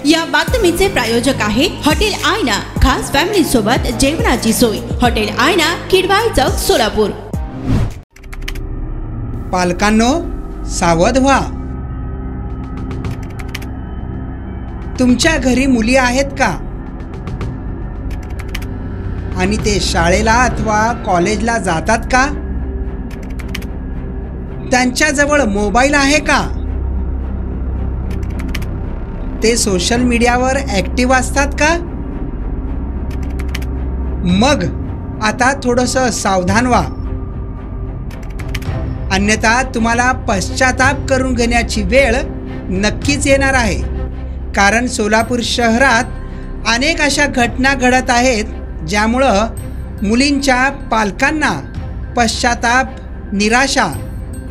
या बातमीचे प्रायोजक आहे हॉटेल आयना, खास फॅमिली सोबत जेवणाची सोय। हॉटेल आयना, किडवाई चौक, सोलापूर। पालकांनो, सावध व्हा। तुमच्या घरी मुली आहेत का? आणि ते शाळेला अथवा कॉलेजला जातात का? त्यांच्याजवळ मोबाईल आहे का? ते सोशल मीडियावर ॲक्टिव्ह असतात का? मग आता थोडंसं सावधान व्हा, अन्यथा तुम्हाला पश्चाताप करून घेण्याची वेळ नक्कीच येणार आहे। कारण सोलापूर शहरात अनेक अशा घटना घडत आहेत ज्यामुळं मुलींच्या पालकांना पश्चाताप, निराशा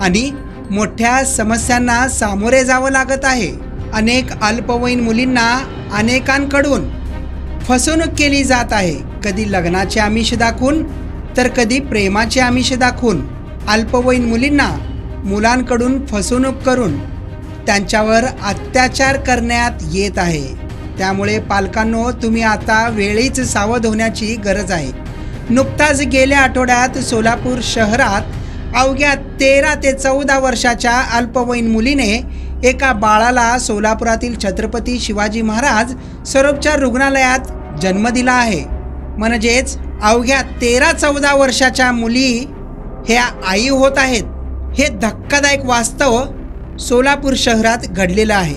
आणि मोठ्या समस्यांना सामोरे जावं लागत आहे। अनेक अल्पवयीन मुलींना अनेकांकडून फसवणूक केली जात आहे, कधी लग्नाचे आमिष दाखवून तर कधी प्रेमाचे आमिष दाखवून अल्पवयीन मुलींना मुलांकडून फसवणूक करून त्यांच्यावर अत्याचार करण्यात येत आहे। त्यामुळे पालकांनो, तुम्ही आता वेळीच सावध होण्याची गरज आहे। नुकताच गेल्या आठवड्यात सोलापूर शहरात अवघ्या 13 ते 14 वर्षाच्या अल्पवयीन मुलीने एका बाळाला सोलापुरातील छत्रपती शिवाजी महाराज सर्वोपचार रुग्णालयात जन्म दिला आहे। म्हणजेच अवघ्या 13-14 वर्षाच्या मुली ह्या आई होत आहेत। हे धक्कादायक वास्तव सोलापूर शहरात घडलेलं आहे।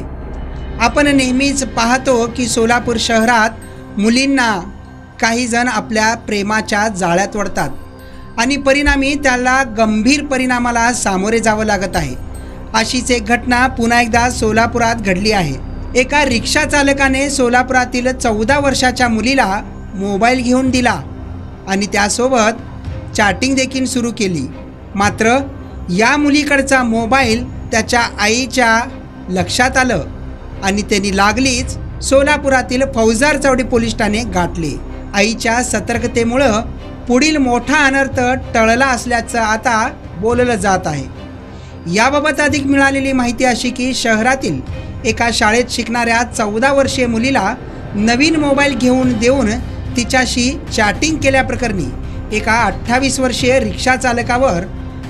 आपण नेहमीच पाहतो की सोलापूर शहरात मुलींना काही जण आपल्या प्रेमाच्या जाळ्यात ओढतात आणि परिणामी त्याला गंभीर परिणामाला सामोरे जावं लागत आहे। अशीच एक घटना पुन्हा एकदा सोलापुरात घडली आहे। एका रिक्षा चालकाने सोलापुरातील 14 वर्षाच्या मुलीला मोबाईल घेऊन दिला आणि त्यासोबत चॅटिंग देखील सुरू केली। मात्र या मुलीकडचा मोबाईल त्याच्या आईच्या लक्षात आलं आणि त्यांनी लागलीच सोलापुरातील फौजदार चौडी पोलीस ठाणे गाठले। आईच्या सतर्कतेमुळं पुढील मोठा अनर्थ टळला असल्याचं आता बोललं जात आहे। याबाबत अधिक मिळालेली माहिती अशी की शहरातील एका शाळेत शिकणाऱ्या 14 वर्षीय मुलीला नवीन मोबाईल घेऊन देऊन तिच्याशी चॅटिंग केल्याप्रकरणी एका 28 वर्षीय रिक्षा चालकावर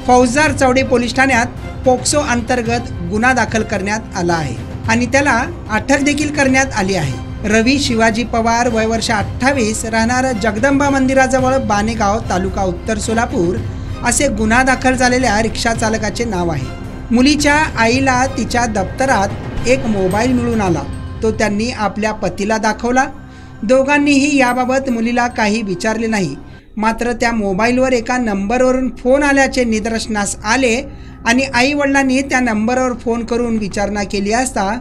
फौजदार चौडी पोलीस ठाण्यात पोक्सो अंतर्गत गुन्हा दाखल करण्यात आला आहे आणि त्याला अटक देखील करण्यात आली आहे। रवी शिवाजी पवार, वय वर्ष 28, राहणार जगदंबा मंदिराजवळ बानेगाव, तालुका उत्तर सोलापूर असे गुन्हा दाखल झालेल्या रिक्षा चालकाचे नाव आहे। मुलीच्या आईला तिच्या दप्तरात एक मोबाईल मिळून आला, तो त्यांनी आपल्या पतीला दाखवला। दोघांनीही याबाबत मुलीला काही विचारले नाही। मात्र त्या मोबाईलवर एका नंबरवरून फोन आल्याचे निदर्शनास आले आणि आई वडिलांनी त्या नंबरवर फोन करून विचारणा केली असता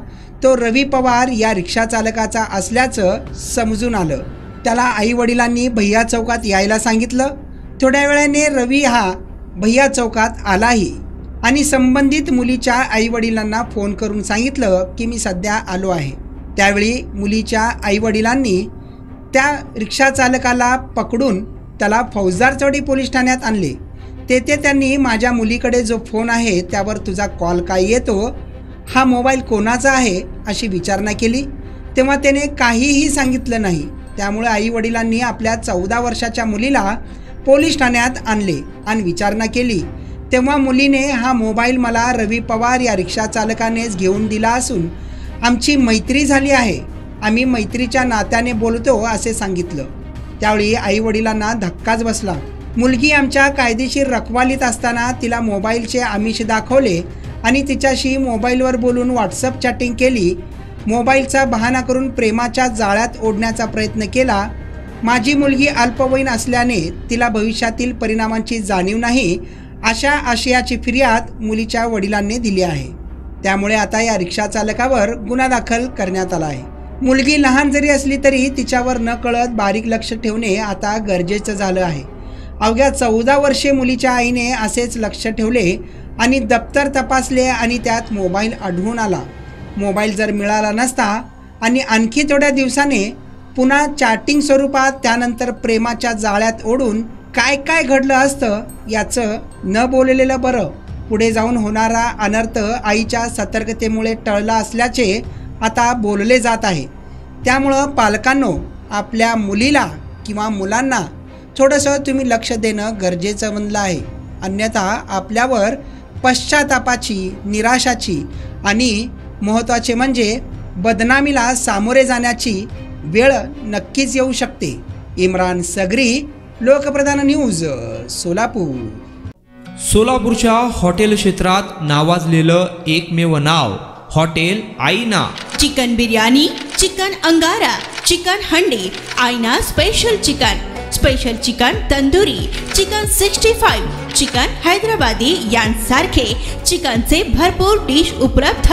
तो रवी पवार या रिक्षा चालकाचा असल्याचं समजून आलं। त्याला आई वडिलांनी भैया चौकात यायला सांगितलं। थोड्या वेळाने रवी हा भैया चौकात आलाही आणि संबंधित मुलीच्या आई वडिलांना फोन करून सांगितलं की मी सध्या आलो आहे। त्यावेळी मुलीच्या आई वडिलांनी त्या रिक्षा चालकाला पकडून त्याला फौजदार चौडी पोलीस ठाण्यात आणले। तेथे त्यांनी माझ्या मुलीकडे जो फोन आहे त्यावर तुझा कॉल काय येतो, हा मोबाईल कोणाचा आहे अशी विचारणा केली, तेव्हा त्याने काहीही सांगितलं नाही। त्यामुळे आई वडिलांनी आपल्या 14 वर्षाच्या मुलीला पोलीस ठाण्यात आणले आणि विचारणा केली, तेव्हा मुलीने हा मोबाईल मला रवी पवार या रिक्षा चालकानेच घेऊन दिला असून आमची मैत्री झाली आहे, आम्ही मैत्रीच्या नात्याने बोलतो असे सांगितलं। त्यावेळी आई वडिलांना धक्काच बसला। मुलगी आमच्या कायदेशीर रखवालीत असताना तिला मोबाईलचे आमिष दाखवले आणि तिच्याशी मोबाईलवर बोलून व्हॉट्सअप चॅटिंग केली। मोबाईलचा बहाणा करून प्रेमाच्या जाळ्यात ओढण्याचा प्रयत्न केला। माझी मुलगी अल्पवयीन असल्याने तिला भविष्यातील परिणामांची जाणीव नाही, अशा आशयाची फिर्याद मुलीच्या वडिलांनी दिली आहे। त्यामुळे आता या रिक्षा चालकावर गुन्हा दाखल करण्यात आला आहे। मुलगी लहान जरी असली तरी तिच्यावर नकळत बारीक लक्ष ठेवणे आता गरजेचं झालं आहे। अवघ्या 14 वर्षीय मुलीच्या आईने असेच लक्ष ठेवले आणि दप्तर तपासले आणि त्यात मोबाईल आढळून आला। मोबाईल जर मिळाला नसता आणि आणखी थोड्या दिवसाने पुन्हा चॅटिंग स्वरूपात त्यानंतर प्रेमाच्या जाळ्यात ओढून काय काय घडलं असतं याचं न बोललेलं बरं। पुढे जाऊन होणारा अनर्थ आईच्या सतर्कतेमुळे टळला असल्याचे आता बोलले जात आहे। त्यामुळं पालकांनो आपल्या मुलीला किंवा मुलांना थोडंसं तुम्ही लक्ष देणं गरजेचं बनलं आहे. अन्यथा आपल्यावर पश्चातापाची, निराशाची आणि महत्त्वाचे म्हणजे बदनामीला सामोरे जाण्याची वेळ नक्कीच येऊ शकते. इम्रान सगरी, लोकप्रधान न्यूज, सोलापूर. सोलापूरच्या हॉटेल क्षेत्रात नावाजलेलं एकमेव नाव हॉटेल आईना. चिकन बिर्याणी, चिकन अंगारा, चिकन हंडी, आईना special chicken tandoori, chicken 65, chicken Hyderabadi यांसारखे चिकनचे भरपूर डिश उपलब्ध.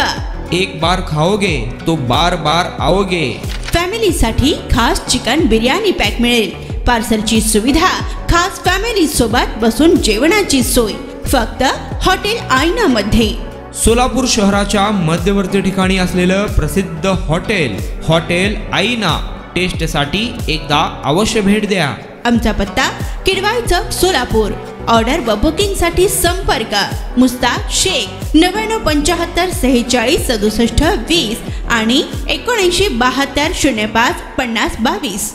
एक बार खाओगे तो बार बार आओगे. फॅमिलीसाठी खास चिकन बिर्याणी पॅक मिळेल. पार्सलची सुविधा, खास फॅमिली सोबत बसून जेवणाची सोय फक्त हॉटेल आईना मध्ये. सोलापूर शहराच्या मध्यवर्ती ठिकाणी असलेलं प्रसिद्ध हॉटेल आईना टेस्टसाठी एकदा अवश्य भेट द्या. आमचा पत्ता किडवाई चौक, सोलापूर. ऑर्डर व बुकिंगसाठी संपर्क मुस्ताक शेख 9975 46 67 20 आणि 7972 05 50 22.